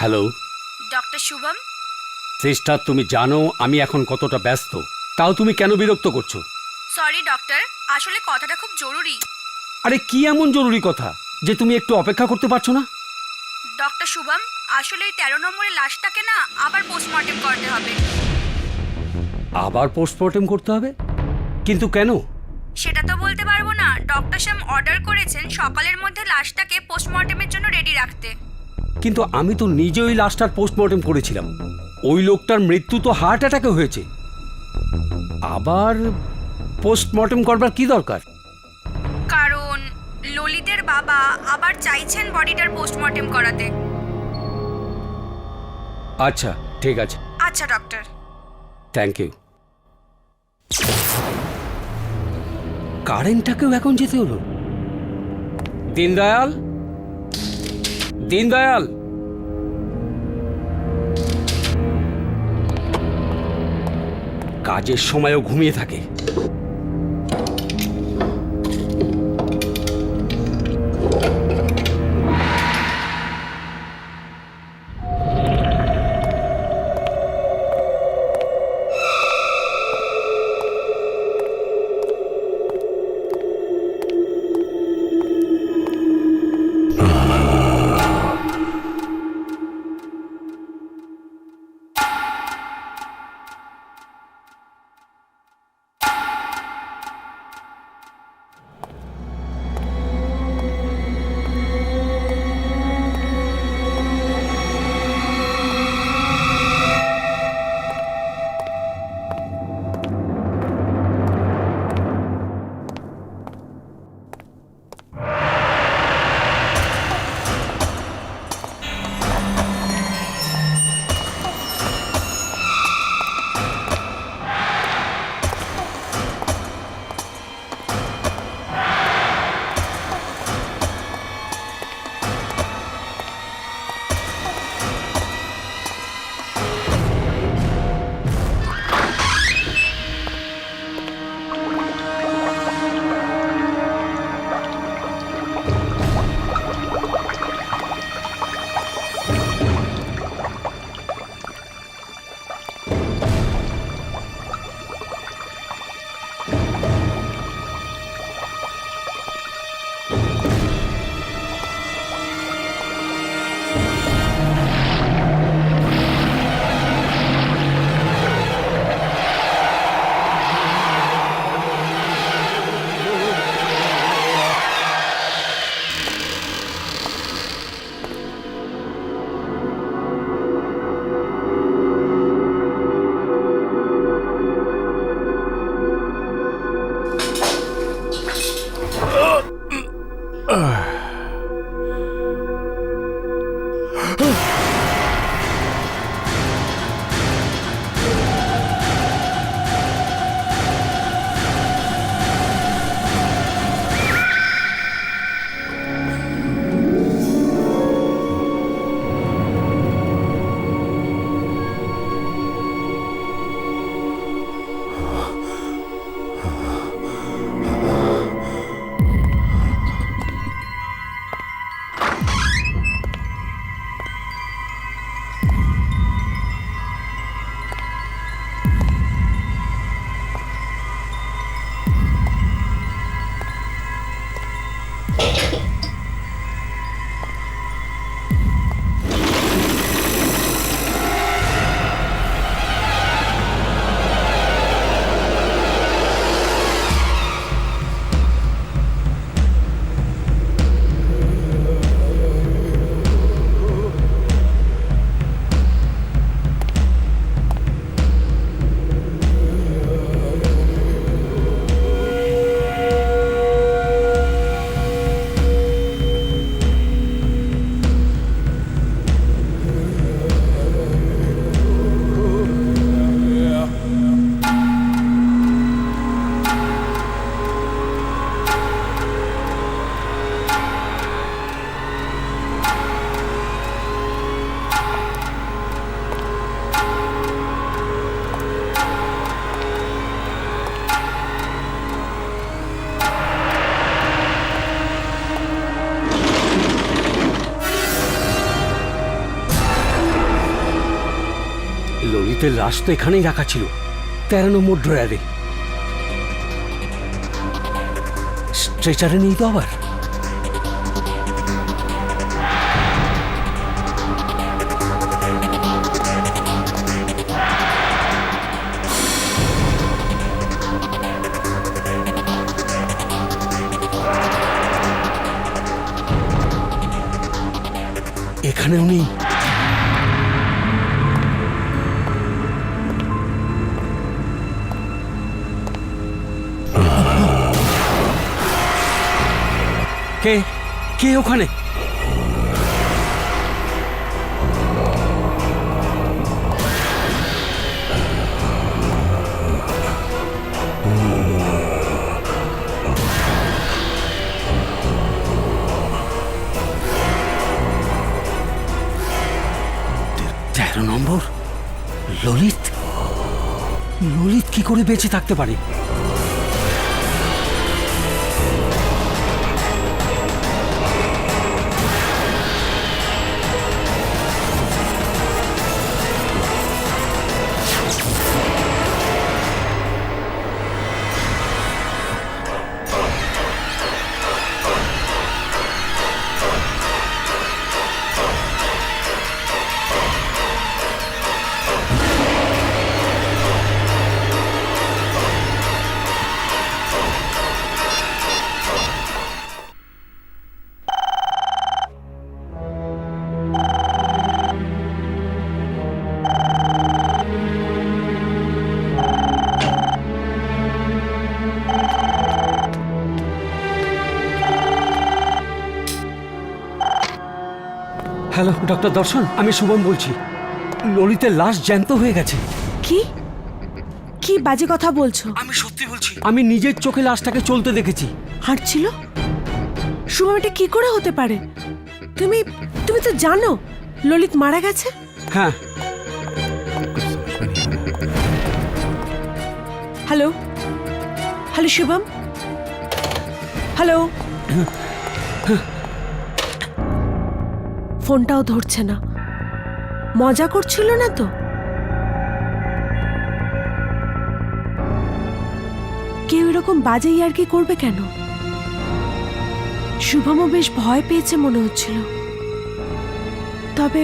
Hello doctor Shubham. Sister, তুমি জানো আমি এখন কতটা ব্যস্ত, তাও তুমি কেন বিরক্ত করছো? সরি ডক্টর, আসলে কথাটা খুব জরুরি। আরে কি এমন জরুরি কথা যে তুমি একটু অপেক্ষা করতে পারছো না? ডক্টর শুভম, আসলে এই 13 নম্বরের লাশটাকে না আবার পোস্টমর্টেম করতে হবে। আবার পোস্টমর্টেম করতে হবে? কিন্তু কেন? সেটা তো বলতে পারবো না। ডক্টর শ্যাম অর্ডার করেছেন সকালের মধ্যে লাশটাকে পোস্টমর্টেমের জন্য রেডি রাখতে। কিন্তু আমি তো নিজে ওই লাশটার পোস্টমর্টেম করেছিলাম। ওই লোকটার মৃত্যু তো হার্ট অ্যাটাকে হয়েছে। আবার পোস্টমর্টেম করবার কি দরকার? কারণ ললিতের বাবা আবার চাইছেন বডিটার পোস্টমর্টেম করাতে। আচ্ছা ঠিক আছে, আচ্ছা ডক্টর। Thank you. কারেন্টটাকেও এখন যেতে হলো। দীনদয়াল, দীনদয়াল, কাজের সময়ও ঘুমিয়ে থাকে। ললিতের লাশ তো এখানেই রাখা ছিল, 13 নম্বর ড্রয়ারে। স্ট্রেচারে নেই তো আবার? এখানেও নেই। কে কে ওখানে? তেরো নম্বর? ললিত? ললিত কি করে বেঁচে থাকতে পারে? হ্যালো ডক্টর দর্শন, আমি শুভম বলছি। ললিতের লাশ জ্যান্ত হয়ে গেছে। কি কি বাজে কথা বলছো? আমি সত্যি বলছি, আমি নিজের চোখে লাশটাকে চলতে দেখেছি। হাঁটছিল? শুভম, এটা কি করে হতে পারে? তুমি তুমি তো জানো ললিত মারা গেছে। হ্যাঁ। Hello hello Shubham, hello. ফোনটাও ধরছে না। মজা করছিল না তো? কেউ এরকম বাজে ইয়ার্কি করবে কেন? শুভমও বেশ ভয় পেয়েছে মনে হচ্ছিল। তবে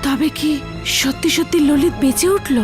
তবে কি সত্যি সত্যি ললিত বেঁচে উঠল?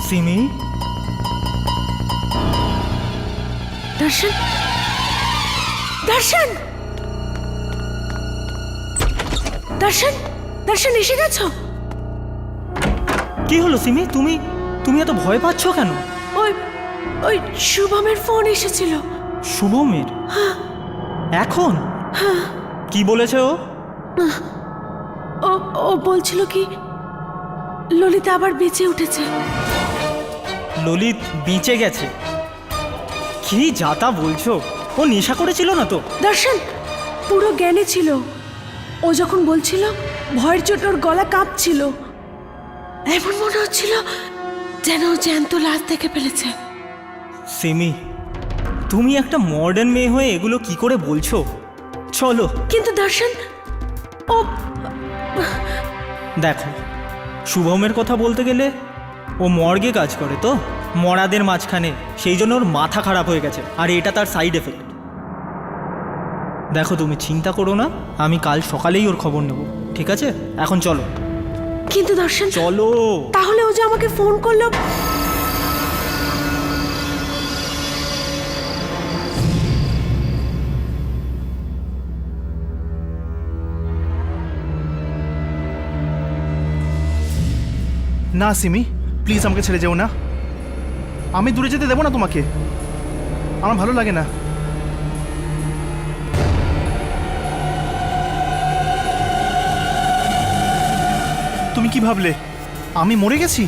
সিমি, দর্শন, দর্শন, দর্শন, দর্শন এসে গেছো? কি হলো সিমি? তুমি তুমি এত ভয় পাচ্ছ কেন? ওই ওই শুভমের ফোন এসেছিল। শুভমের? এখন? কি বলেছে ও? ও ও বলছিল কি ললিতা আবার বেঁচে উঠেছে। ললিত বেঁচে গেছে? কি যাতা বলছো? ও নেশা করেছিল না তো? দর্শন পুরো জ্ঞানে ছিল। ও যখন বলছিল ভয়ের চোটে ওর গলা কাঁপছিল। এমন মনে হচ্ছিল যেন ও জ্যান্ত লাশ দেখে ফেলেছে। সিমি, তুমি একটা মডার্ন মেয়ে হয়ে এগুলো কি করে বলছো? চলো। কিন্তু দর্শন, ও দেখো, শুভমের কথা বলতে গেলে ও মর্গে কাজ করে তো, মরাদের মাঝখানে, সেই জন্য ওর মাথা খারাপ হয়ে গেছে, আর এটা তার সাইড এফেক্ট। দেখো, তুমি চিন্তা করো না, আমি কাল সকালেই ওর খবর নেব, ঠিক আছে? এখন চলো। কিন্তু দর্শন, চলো। তাহলে ও যে আমাকে ফোন করলো। না সিমি, প্লিজ আমাকে ছেড়ে যেও না। আমি দূরে যেতে দেবো না তোমাকে, আমার ভালো লাগে না। তুমি কি ভাবলে আমি মরে গেছি?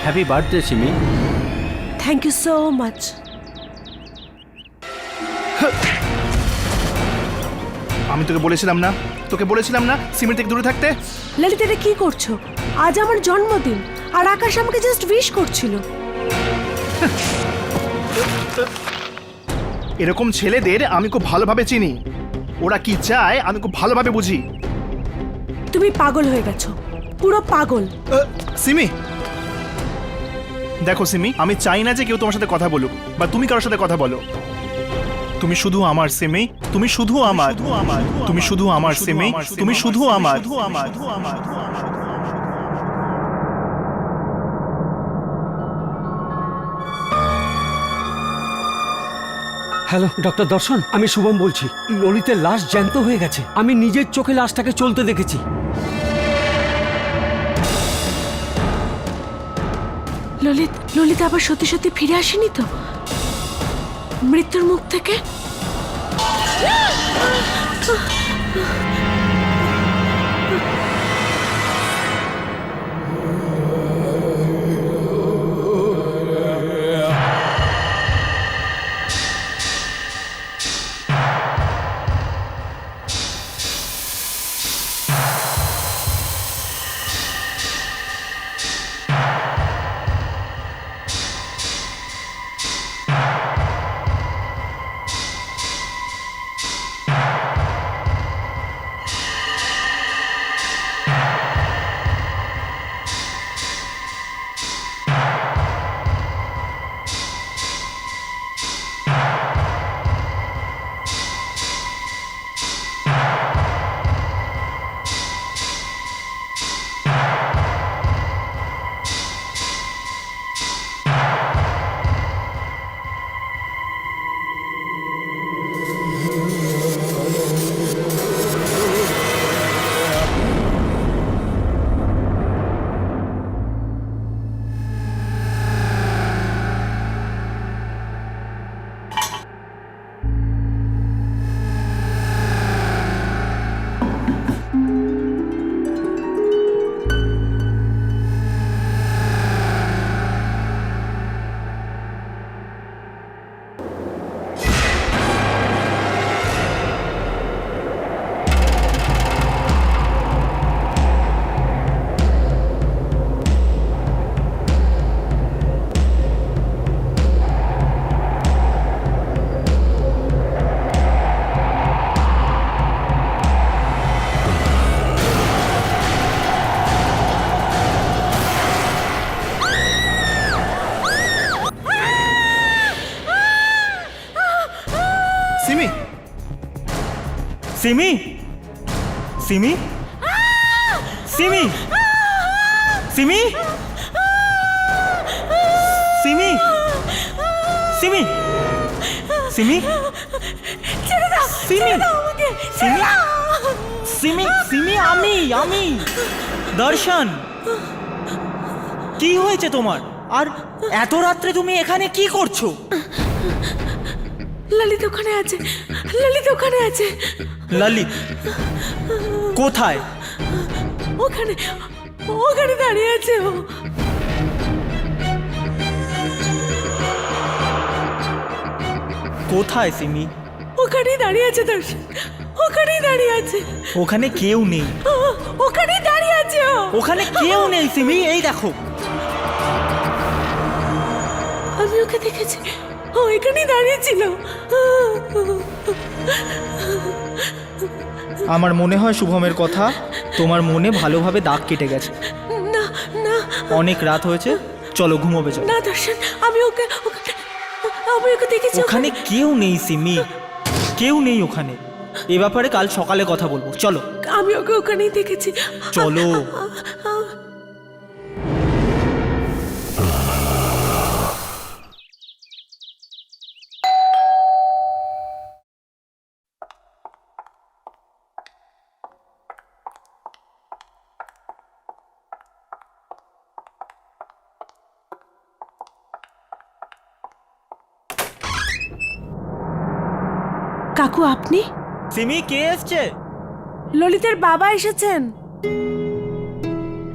Happy birthday Simi. Thank you so much. আমি তোকে বলেছিলাম না সিমির থেকে দূরে থাকতে। ললিত, এটা কি করছো? আজ আমার জন্মদিন আর আকাশ আমাকে জাস্ট উইশ করছিল। এরকম ছেলেদের আমি খুব ভালোভাবে চিনি, ওরা কি চায় আমি খুব ভালোভাবে বুঝি। তুমি পাগল হয়ে গেছো, পুরো পাগল। সিমি, দেখো সিমি, আমি চাই না যে কেউ তোমার সাথে কথা বলুক বা তুমি কারোর সাথে কথা বলো। তুমি শুধু আমার সিমি, তুমি শুধু আমার, তুমি শুধু আমার সিমি, তুমি শুধু আমার। হ্যালো ডক্টর দর্শন, আমি শুভম বলছি। ললিতের লাশ জ্যান্ত হয়ে গেছে, আমি নিজের চোখে লাশটাকে চলতে দেখেছি। ললিত আবার সত্যি সত্যি ফিরে আসেনি তো মৃত্যুর মুখ থেকে? সিমি, সিমি, সিমি, সিমি, সিমি, সিমি, সিমি, সিমি, সিমি, সিমি সিমি আমি দর্শন, কি হয়েছে তোমার? আর এত রাত্রে তুমি এখানে কি করছো? ললিত ওখানে আছে, ললিত ওখানে আছে, ললিত কোথায়? ওখানে ওখানে দাঁড়িয়ে আছে ও। কোথায় সিমি? ওখানেই দাঁড়িয়ে আছে দর্শন, ওখানেই দাঁড়িয়ে আছে, ওখানে কেউ নেই। ওখানেই দাঁড়িয়ে আছে ও। ওখানে কেউ নেই সিমি, এই দেখো। আমি ওকে দেখেছি, ও এখানেই দাঁড়িয়ে ছিল। আমার মনে হয় শুভমের কথা তোমার মনে ভালোভাবে দাগ কেটে গেছে। না না অনেক রাত হয়েছে, চলো ঘুমোবে চলো। না দর্শন, আমি ওকে দেখেছি। ওখানে কেউ নেই সিমি, কেউ নেই ওখানে। এ ব্যাপারে কাল সকালে কথা বলবো, চলো। আমি ওকে ওখানেই দেখেছি, চলো। কাকু আপনি? সিমি, কে এসছে? ললিতের বাবা এসেছেন,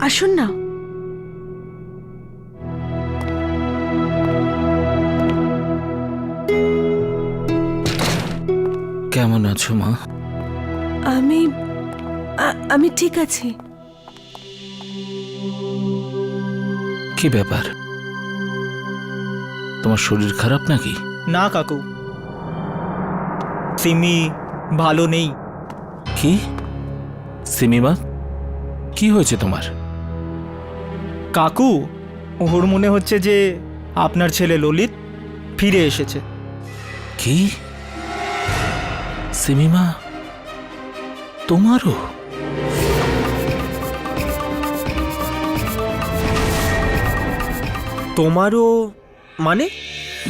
আসুন না। কেমন আছো মা? আমি ঠিক আছি। কি ব্যাপার, তোমার শরীর খারাপ নাকি? না কাকু, সিমি ভালো নেই। কি সিমিমা, কি হয়েছে তোমার? কাকু, ওর মনে হচ্ছে যে আপনার ছেলে ললিত ফিরে এসেছে। কি সিমিমা, তোমারও? তোমারও মানে?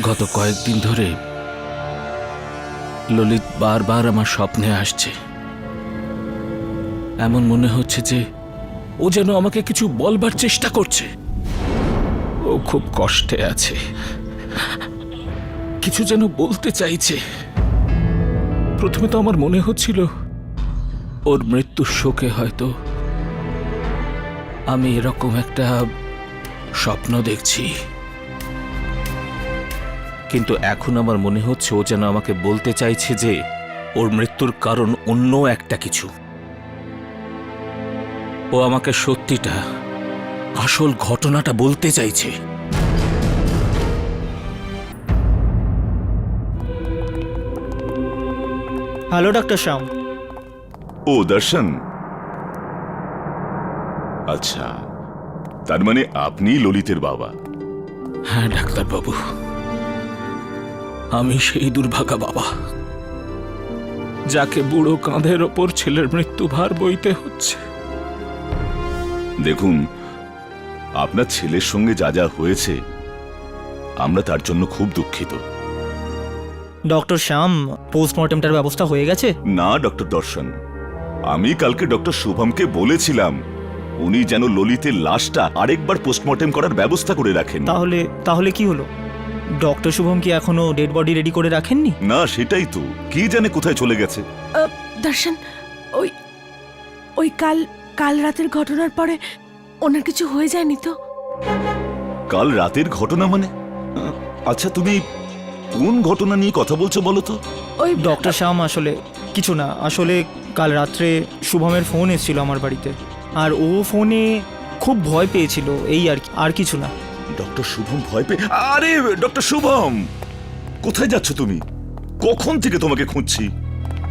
গত কয়েকদিন ধরে ললিত বারবার আমার স্বপ্নে আসছে। এমন মনে হচ্ছে যে ও যেন আমাকে কিছু বলবার চেষ্টা করছে। ও খুব কষ্টে আছে, কিছু যেন বলতে চাইছে। প্রথমে তো আমার মনে হচ্ছিল ওর মৃত্যুর শোকে হয়তো আমি এরকম একটা স্বপ্ন দেখছি, কিন্তু এখন আমার মনে হচ্ছে ও যেন আমাকে বলতে চাইছে যে ওর মৃত্যুর কারণ অন্য একটা কিছু। ও আমাকে সত্যিটা, আসল ঘটনাটা বলতে চাইছে। হ্যালো ডক্টর শ্যাম। ও দর্শন, আচ্ছা, তার মানে আপনি ললিতের বাবা? হ্যাঁ ডাক্তারবাবু, আমি সেই দুর্ভাগা বাবা যাকে বুড়ো কাঁধের ওপর ছেলের মৃত্যুভার বইতে হচ্ছে। দেখুন, আপনার ছেলের সঙ্গে যা যা হয়েছে আমরা তার জন্য খুব দুঃখিত। ডক্টর শ্যাম, পোস্টমর্টেমটার ব্যবস্থা হয়ে গেছে? না ডক্টর দর্শন, আমি কালকে ডক্টর শুভমকে বলেছিলাম উনি যেন ললিতের লাশটা আরেকবার পোস্টমর্টেম করার ব্যবস্থা করে রাখেন। তাহলে কি হলো? ডক্টর শুভম কি এখনো ডেড বডি রেডি করে রাখেননি? না, সেটাই তো, কি জানে কোথায় চলে গেছে। দর্শন, ওই কাল রাতের ঘটনার পরে ওনার কিছু হয়ে যায়নি তো? কাল রাতের ঘটনা মানে? আচ্ছা, তুমি কোন ঘটনা নিয়ে কথা বলছো বলো তো? ওই ডক্টর শ্যাম, আসলে কিছু না। আসলে কাল রাত্রে শুভমের ফোন এসেছিল আমার বাড়িতে, আর ও ফোনে খুব ভয় পেয়েছিল, এই আর কি, আর কিছু না। ডক্টর শুভম ভয় পেয়ে? আরে ডক্টর শুভম, কোথায় যাচ্ছ তুমি? কখন থেকে তোমাকে খুঁজছি।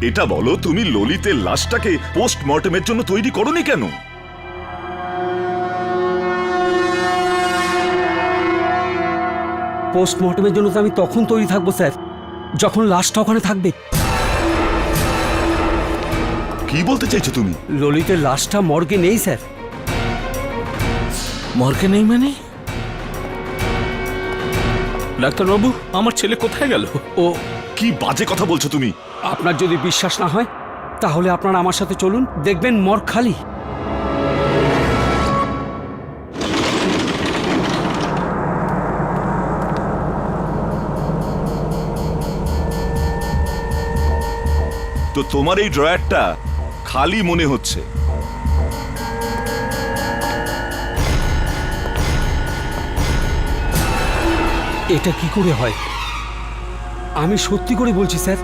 এটা বলো, তুমি ললিতের লাশটাকে পোস্টমর্টেমের জন্য তৈরি করোনি কেন? পোস্টমর্টমের জন্য তো আমি তখন তৈরি থাকবো স্যার, যখন লাশটা ওখানে থাকবে। কি বলতে চাইছো তুমি? ললিতের লাশটা মর্গে নেই স্যার। মর্গে নেই মানে? ডাক্তারবাবু, আমার ছেলে কোথায় গেল? ও, কি বাজে কথা বলছো তুমি? আপনার যদি বিশ্বাস না হয় তাহলে আপনারা আমার সাথে চলুন, দেখবেন মর্গ খালি। তো তোমার এই ড্রয়ারটা খালি মনে হচ্ছে। এটা কি করে হয়? আমি সত্যি করে বলছি স্যার,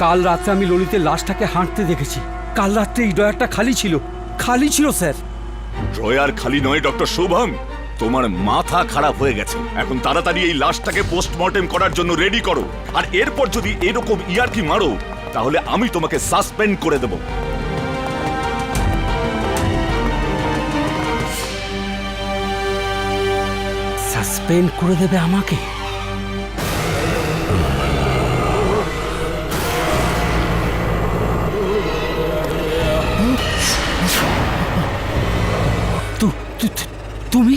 কাল রাতে আমি ললিতের লাশটাকে হাঁটতে দেখেছি। কাল রাত্রে এই ড্রয়ারটা খালি ছিল, খালি ছিল স্যার। ড্রয়ার খালি নয় ডক্টর শুভম, তোমার মাথা খারাপ হয়ে গেছে। এখন তাড়াতাড়ি এই লাশটাকে পোস্টমর্টেম করার জন্য রেডি করো, আর এরপর যদি এরকম ইয়ার্কি মারো তাহলে আমি তোমাকে সাসপেন্ড করে দেব। সাসপেন্ড করে দেবে আমাকে? তুমি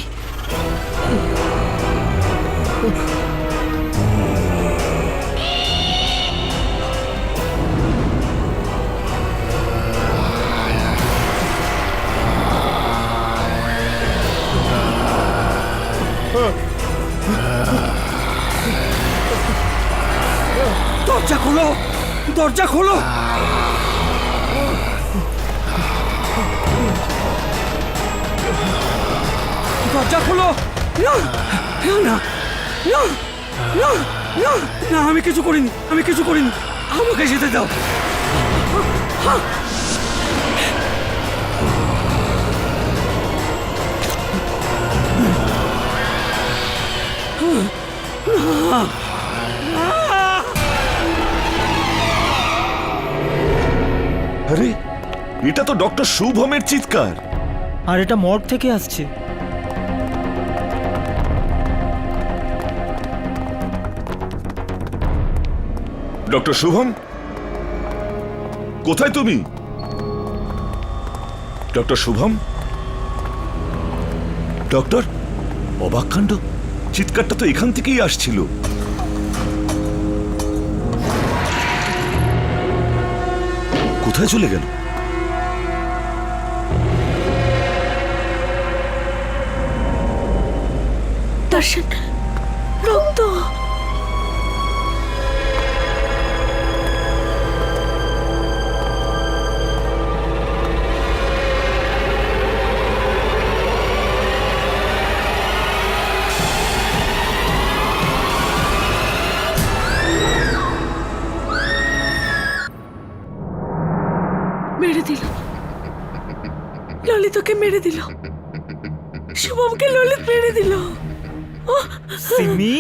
দরজা খোলো, দরজা খোলো। দরজা খোলো। না না না না না না, আমি কিছু করিনি, আমি কিছু করিনি, আমাকে যেতে দাও। আরে এটা তো ডক্টর শুভমের চিৎকার। আর এটা মর্গ থেকে আসছে। ডক্টর শুভম, কোথায় তুমি? ডক্টর শুভম? ডক্টর, অবাক কাণ্ড, চিৎকারটা তো এখান থেকেই আসছিল। কোথায় চলে গেল? দর্শন, রক্ত। মেরে দিল, ললিতকে মেরে দিল, শুভমকে ললিত মেরে দিল। সিমি,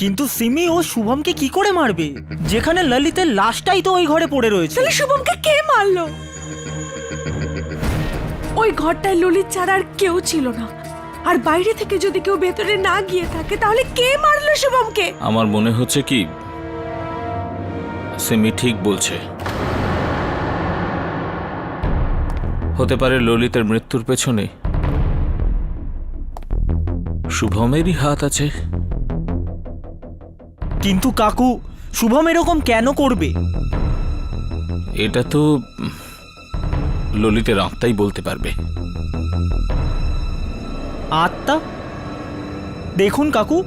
কিন্তু সিমি ও শুভমকে কি করে মারবে, যেখানে ললিতের লাশটাই তো ওই ঘরে পড়ে রয়েছে? তাহলে শুভমকে কে মারলো? ওই ঘরটায় ললিত ছাড়া আর কেউ ছিল না, আর বাইরে থেকে যদি কেউ ভেতরে না গিয়ে থাকে তাহলে কে মারলো শুভমকে? আমার মনে হচ্ছে কি সিমি ঠিক বলছে। হতে পারে ললিতের মৃত্যুর পেছনে শুভমেরই হাত আছে। কিন্তু কাকু, শুভম এরকম কেন করবে? এটা তো ললিতের আত্মাই বলতে পারবে। আত্মা? দেখুন কাকু,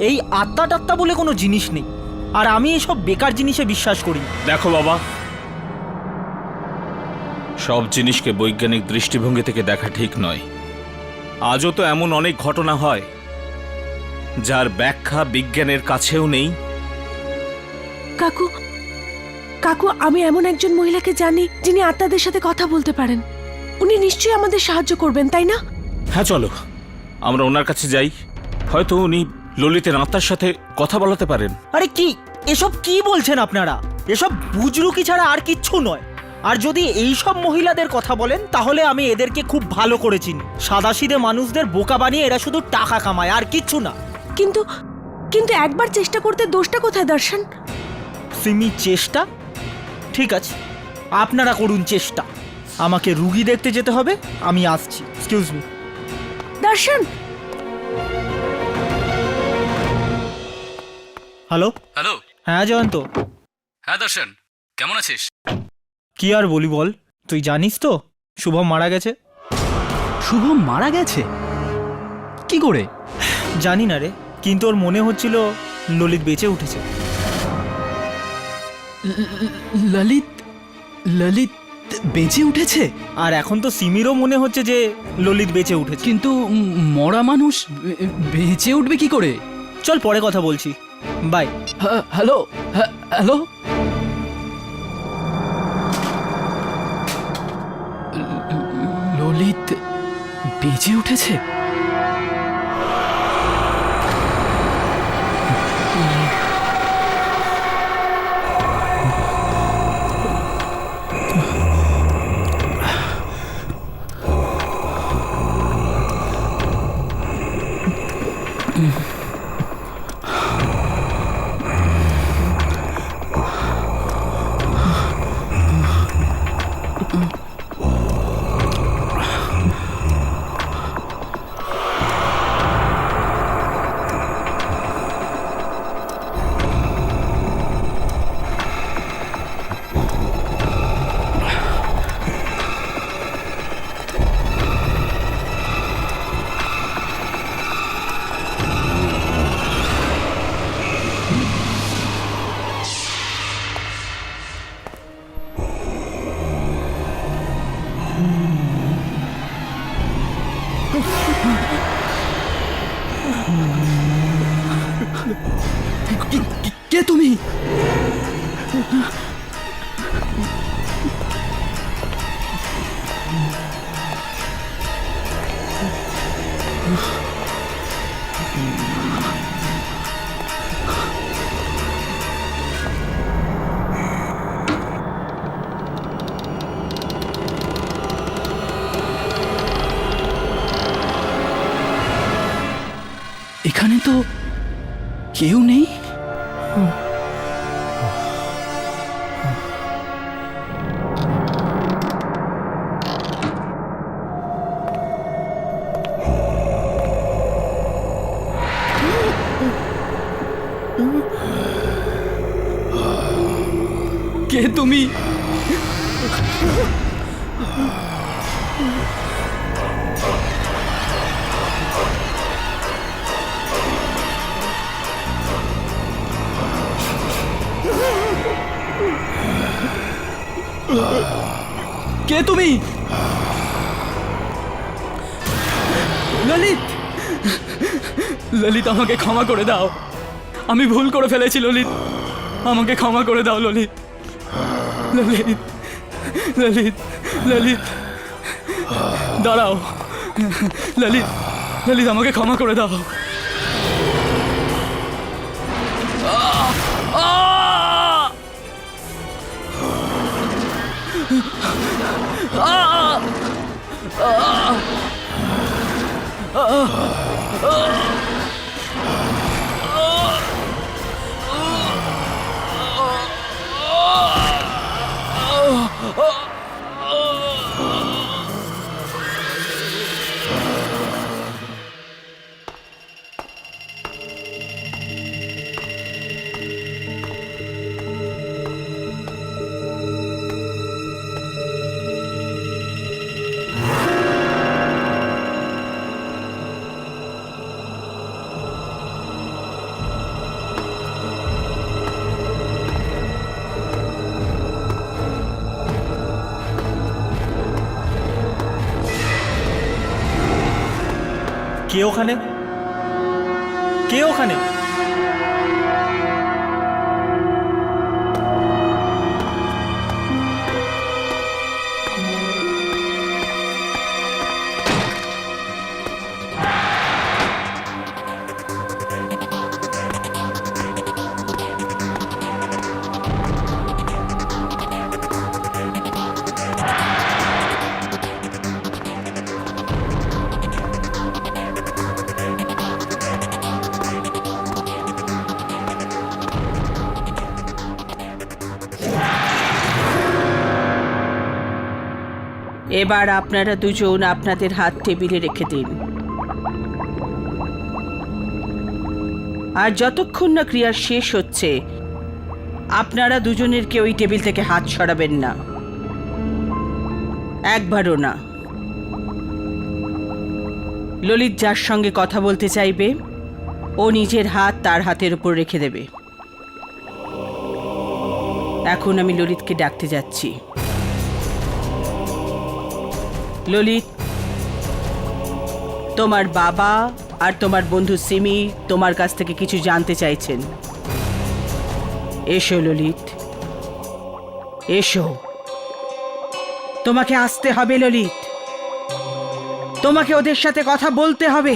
এই আত্মা টাত্মা বলে কোনো জিনিস নেই, আর আমি এসব বেকার জিনিসে বিশ্বাস করি। দেখো বাবা, সব জিনিসকে বৈজ্ঞানিক দৃষ্টিভঙ্গি থেকে দেখা ঠিক নয়। আজও তো এমন অনেক ঘটনা হয় যার ব্যাখ্যা বিজ্ঞানের কাছেও নেই। কাকু, কাকু, আমি এমন একজন মহিলাকে জানি যিনি আত্মাদের সাথে কথা বলতে পারেন। উনি নিশ্চয়ই আমাদের সাহায্য করবেন, তাই না? হ্যাঁ চলো আমরা ওনার কাছে যাই, হয়তো উনি ললিতের আত্মার সাথে কথা বলাতে পারেন। আরে কি এসব কি বলছেন আপনারা? এসব বুজরুকি ছাড়া আর কিচ্ছু নয়। আর যদি এই সব মহিলাদের কথা বলেন তাহলে আমি এদেরকে খুব ভালো করে চিনি। সাদাসিধে মানুষদের বোকা বানিয়ে এরা শুধু টাকা কামায়, আর কিচ্ছু না। কিন্তু কিন্তু একবার চেষ্টা করতে দোষটা কোথায় দর্শন? সিমি, চেষ্টা? ঠিক আছে, আপনারা করুন চেষ্টা। আমাকে রুগী দেখতে যেতে হবে, আমি আসছি। Excuse me. দর্শন, হ্যালো। হ্যালো। হ্যাঁ জয়ন্ত। হ্যাঁ দর্শন, কেমন আছিস? কি আর বলি বল, তুই জানিস তো শুভম মারা গেছে। শুভম মারা গেছে? কি করে? জানি না রে, কিন্তু ওর মনে হচ্ছিল ললিত বেঁচে উঠেছে। ললিত ললিত বেঁচে উঠেছে? আর এখন তো সিমিরও মনে হচ্ছে যে ললিত বেঁচে উঠেছে। কিন্তু মরা মানুষ বেঁচে উঠবে কি করে? চল পরে কথা বলছি, বাই। হ্যালো হ্যালো, ললিত বেঁচে উঠেছে? কে তুমি? এখানে তো কেউ নেই। কে তুমি? কে তুমি? ললিত, ললিত আমাকে ক্ষমা করে দাও, আমি ভুল করে ফেলেছি ললিত, আমাকে ক্ষমা করে দাও ললিত। ললিত ললিত ললিত দাঁড়াও, ললিত ললিত আমাকে ক্ষমা করে দাও। কে ওখানে? কে ওখানে? এবার আপনারা দুজন আপনাদের হাত টেবিলে রেখে দিন, আর যতক্ষণ না ক্রিয়া শেষ হচ্ছে আপনারা দুজনের কেউ ওই টেবিল থেকে হাত সরাবেন না। একবারও না। ললিত যার সঙ্গে কথা বলতে চাইবে ও নিজের হাত তার হাতের উপর রেখে দেবে। এখন আমি ললিতকে ডাকতে যাচ্ছি। ললিত, তোমার বাবা আর তোমার বন্ধু সিমি তোমার কাছ থেকে কিছু জানতে চাইছেন। এসো ললিত, এসো। তোমাকে আসতে হবে ললিত, তোমাকে ওদের সাথে কথা বলতে হবে।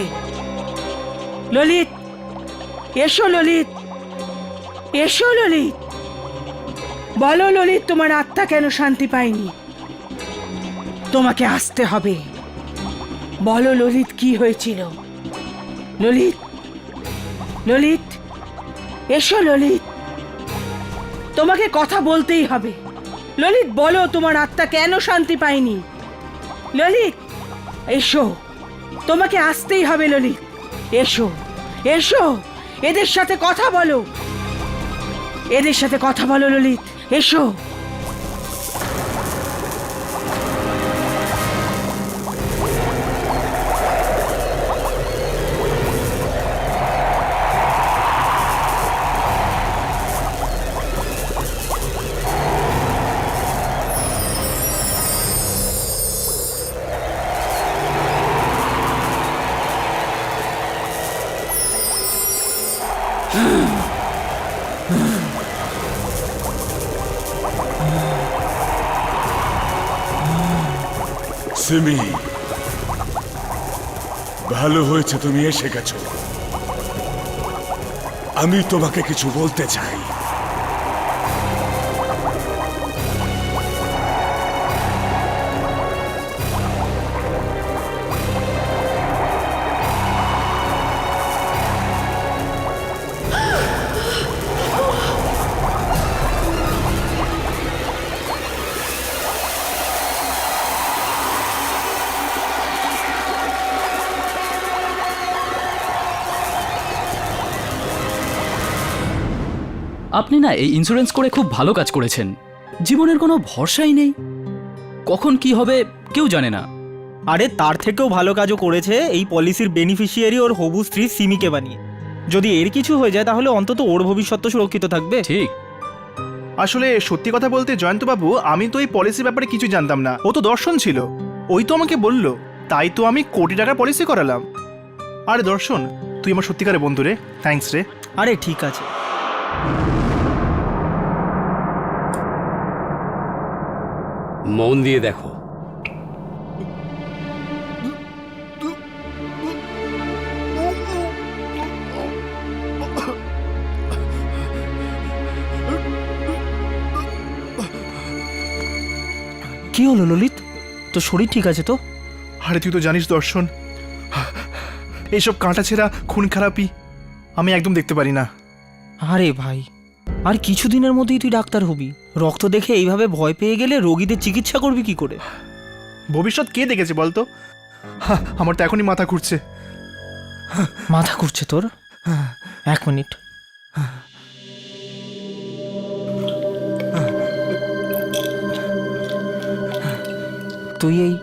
ললিত, এসো ললিত, এসো ললিত। বলো ললিত, তোমার আত্মা কেন শান্তি পায়নি? তোমাকে আসতে হবে। বলো ললিত, কি হয়েছিল? ললিত, ললিত, এসো ললিত, তোমাকে কথা বলতেই হবে। ললিত, বলো তোমার আত্মা কেন শান্তি পায়নি? ললিত, এসো, তোমাকে আসতেই হবে ললিত। এসো, এসো, এদের সাথে কথা বলো, এদের সাথে কথা বলো ললিত, এসো। সিমি, ভালো হয়েছে তুমি এসে গেছো। আমি তোমাকে কিছু বলতে চাই। আপনি না এই ইন্স্যুরেন্স করে খুব ভালো কাজ করেছেন। জীবনের কোনো ভরসাই নেই, কখন কি হবে কেউ জানে না। আরে তার থেকেও ভালো কাজও করেছে এই পলিসির বেনিফিশিয়ারি ওর হবু স্ত্রী সিমিকে বানিয়ে। যদি এর কিছু হয়ে যায় তাহলে অন্তত ওর ভবিষ্যৎ তো সুরক্ষিত থাকবে। ঠিক। আসলে সত্যি কথা বলতে জয়ন্তবাবু, আমি তো এই পলিসির ব্যাপারে কিছু জানতাম না। ও তো দর্শন ছিল, ওই তো আমাকে বললো, তাই তো আমি কোটি টাকার পলিসি করালাম। আরে দর্শন, তুই আমার সত্যিকারের বন্ধু রে, থ্যাঙ্কস রে। আরে ঠিক আছে। মন দিয়ে দেখো, কি হলো ললিত, তোর শরীর ঠিক আছে তো? আরে তুই তো জানিস দর্শন, এইসব কাঁটা ছেঁড়া খুন খারাপি আমি একদম দেখতে পারি না। আরে ভাই, আর কিছুদিনের মধ্যেই তুই ডাক্তার হবি। রক্ত দেখে এইভাবে ভয় পেয়ে গেলে রোগীদের চিকিৎসা করবি কি করে? ভবিষ্যৎ কে দেখেছে বলতো? আমার তো এখনই মাথা ঘুরছে। মাথা ঘুরছে তোর? এক মিনিট। তুই এই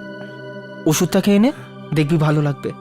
ওষুধটা খেয়ে নে, দেখবি ভালো লাগবে।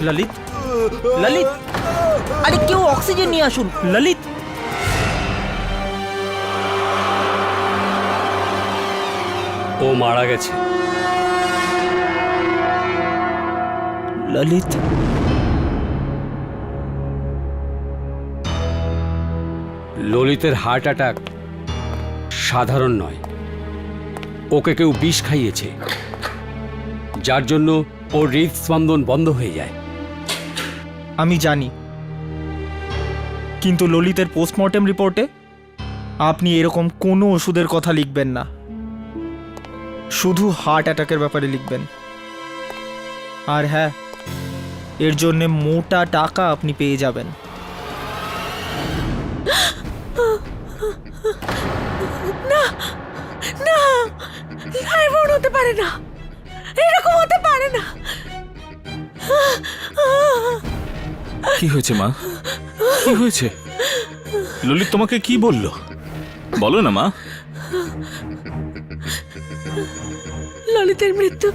ললিত, ললিত, আরে কেউ অক্সিজেন নিয়ে আসুন। ললিত, ও মারা গেছে। ললিত, ললিতের হার্ট অ্যাটাক সাধারণ নয়, ওকে কেউ বিষ খাইয়েছে, যার জন্য ওর হৃদস্পন্দন বন্ধ হয়ে যায়। আমি জানি, কিন্তু ললিতের পোস্টমর্টেম রিপোর্টে আপনি এরকম কোনো ওষুধের কথা লিখবেন না, শুধু হার্ট অ্যাটাকের ব্যাপারে লিখবেন। আর হ্যাঁ, এর জন্য মোটা টাকা আপনি পেয়ে যাবেন। না, এমন হতে পারে না, এরকম হতে পারে না। কি হয়েছে মা? কি হয়েছে? ললিত তোমাকে কি বললো? বলো না মা। ললিতের মৃত্যু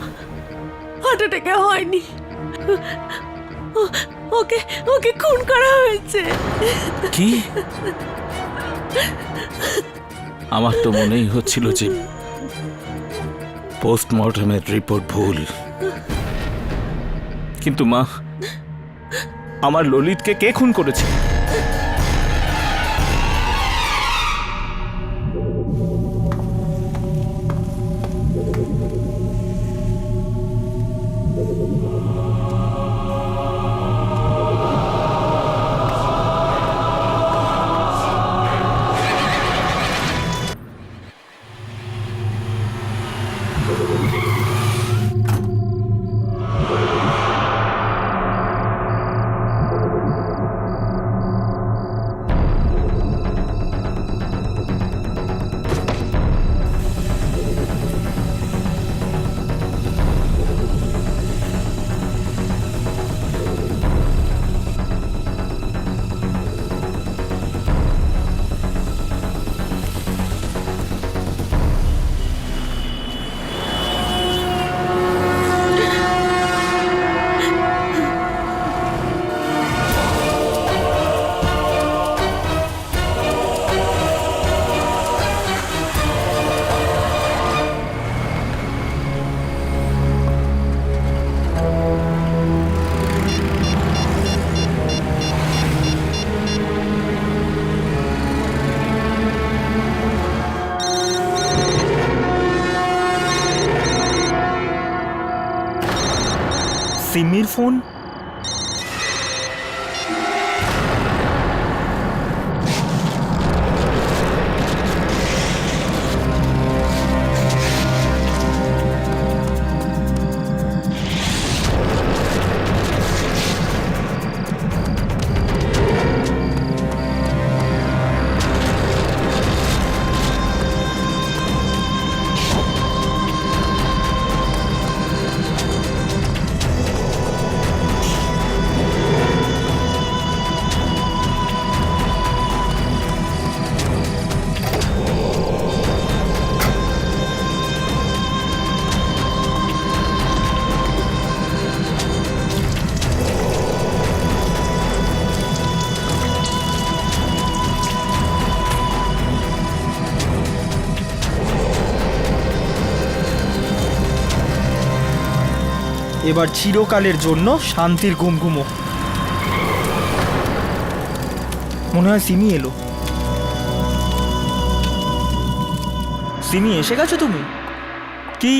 হার্ট অ্যাটাকে হয়নি, ওকে খুন করা হয়েছে। কি? আমার তো মনেই হচ্ছিল যে পোস্টমর্টমের রিপোর্ট ভুল, কিন্তু মা, আমার ললিতকে কে খুন করেছে? সিমির ফোন? এবার চিরকালের জন্য শান্তির ঘুম ঘুমো। মনে হয় সিমি এলো। সিমি, এসে গেছো তুমি? কি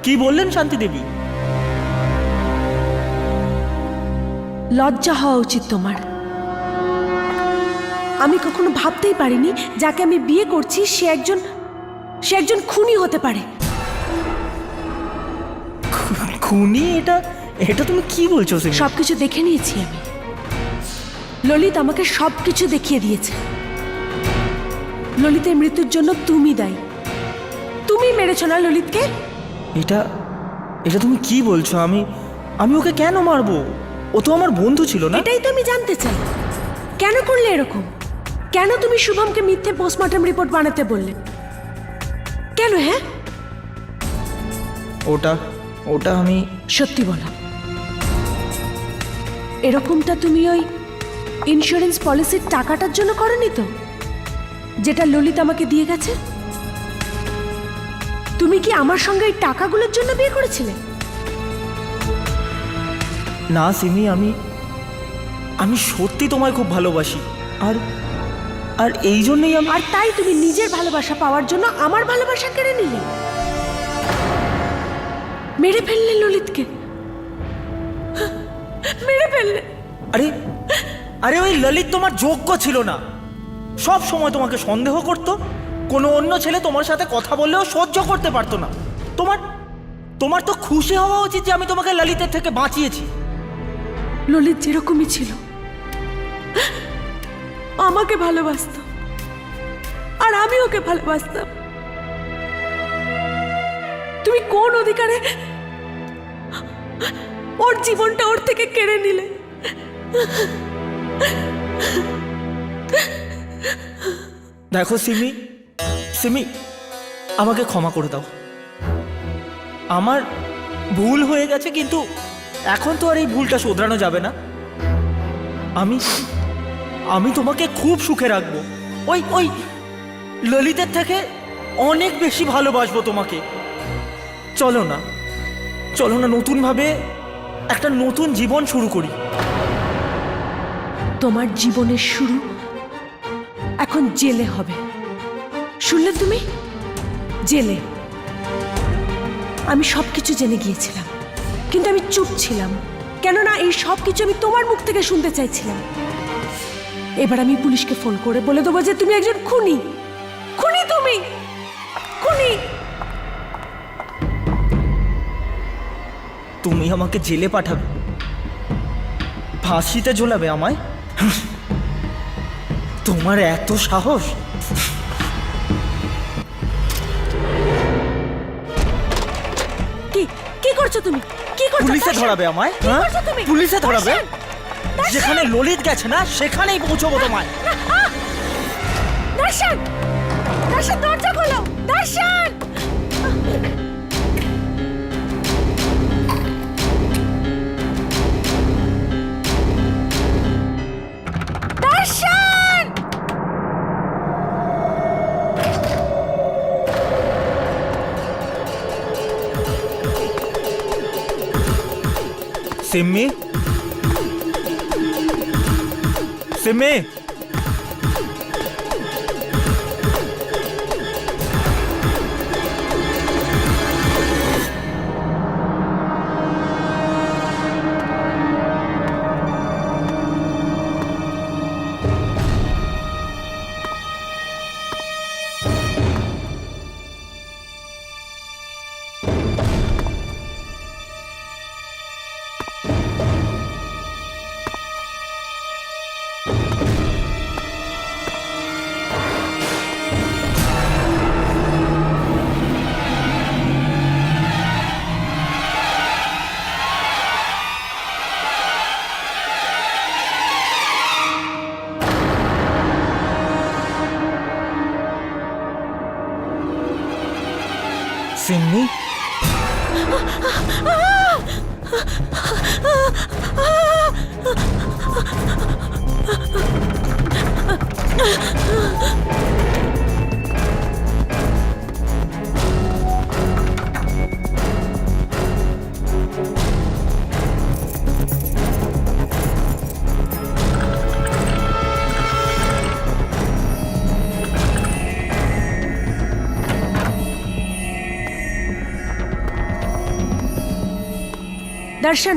কি বললেন শান্তি দেবী? লজ্জা হওয়া উচিত তোমার। আমি কখনো ভাবতেই পারিনি যাকে আমি বিয়ে করছি সে একজন খুনি হতে পারে। খুনি? এটা তুমি কি বলছো সিমি? সবকিছু দেখে নিয়েছি আমি। ললিত আমাকে সবকিছু দেখিয়ে দিয়েছে। ললিতের মৃত্যুর জন্য তুমি দায়ী। তুমি মেরেছো না ললিতকে? এটা তুমি কি বলছো? আমি ওকে কেন মারবো? ও তো আমার বন্ধু ছিল না? এটাই তো আমি জানতে চাই, কেন করলে এরকম? কেন তুমি শুভমকে মিথ্যে পোস্টমর্টম রিপোর্ট বানাতে বললে? কেন? হ্যাঁ, ওটা আমি... সত্যি বলো, এরকমটা তুমি ওই ইন্স্যুরেন্স পলিসির টাকাটার জন্য করনি তো, যেটা ললিত আমাকে দিয়ে গেছে? তুমি কি আমার সঙ্গে এই টাকাগুলোর জন্য বিয়ে করেছিলে? না সিমি, আমি সত্যি তোমায় খুব ভালোবাসি। আর আর এই জন্যই আমি আর তাই তুমি নিজের ভালোবাসা পাওয়ার জন্য আমার ভালোবাসা কেড়ে নিলে, মেরে ফেললে ললিতকে, মেরে ফেললে। আরে আরে ওই ললিত তোমার যোগ্য ছিল না। সব সময় তোমাকে সন্দেহ করত। কোনো অন্য ছেলে তোমার সাথে কথা বললেও সহ্য করতে পারতো না। তোমার তো খুশি হওয়া উচিত যে আমি তোমাকে ললিতের থেকে বাঁচিয়েছি। ললিত যেরকমই ছিল আমাকে ভালোবাসতো, আর আমি ওকে ভালোবাসতাম। তুমি কোন অধিকারে ওর জীবনটা ওর থেকে কেড়ে নিলে? দেখো সিমি, আমাকে ক্ষমা করে দাও। আমার ভুল হয়ে গেছে, কিন্তু এখন তো আর এই ভুলটা শোধরানো যাবে না। আমি তোমাকে খুব সুখে রাখবো। ওই ললিতের থেকে অনেক বেশি ভালোবাসবো তোমাকে। চলো না নতুনভাবে একটা নতুন জীবন শুরু করি। তোমার জীবনের শুরু এখন জেলে হবে, শুনলে তুমি? জেলে। আমি সবকিছু জেনে গিয়েছিলাম, কিন্তু আমি চুপ ছিলাম, কেননা এই সবকিছু আমি তোমার মুখ থেকে শুনতে চাইছিলাম। এবার আমি পুলিশকে ফোন করে বলে দেবো যে তুমি একজন খুনি, তুমি খুনি। তুমি আমাকে জেলে পাঠাবে, ফাঁসিতে ঝোলাবে আমায়? তোমার এত সাহস? কি করছো তুমি? কি করছো? পুলিশে ধরাবে আমায়? হ্যাঁ, পুলিশে ধরাবে। যেখানে ললিত গেছে না সেখানেই পৌঁছবো তোমায়। দর্শন, দরজা খোলো। দর্শন, সিম্মি, সিম্মি, দর্শন,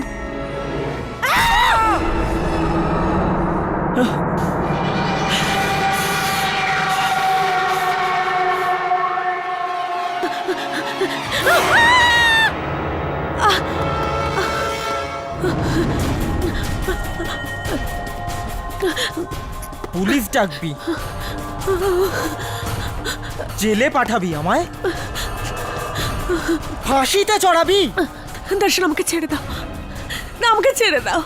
পুলিশ ডাকবি, জেলে পাঠাবি আমায়, ফাঁসিতে চড়াবি? দর্শন, আমাকে ছেড়ে দাও না, আমাকে ছেড়ে দাও।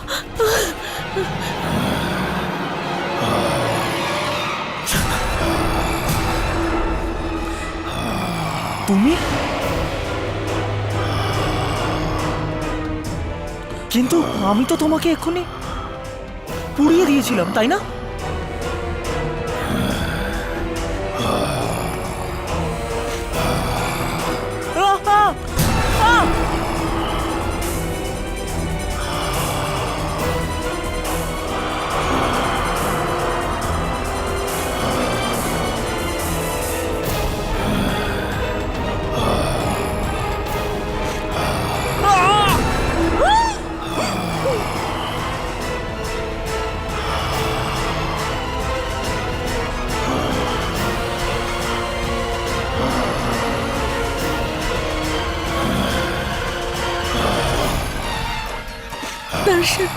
তুমি? কিন্তু আমি তো তোমাকে এক্ষুনি পুড়িয়ে দিয়েছিলাম, তাই না? দর্শন,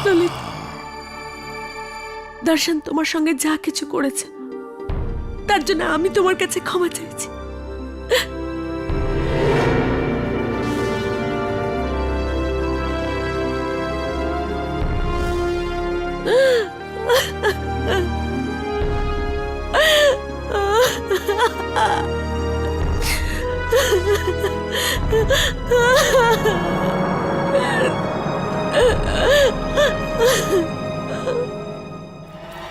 ললিত, দর্শন তোমার সঙ্গে যা কিছু করেছে তার জন্য আমি তোমার কাছে ক্ষমা চাইছি।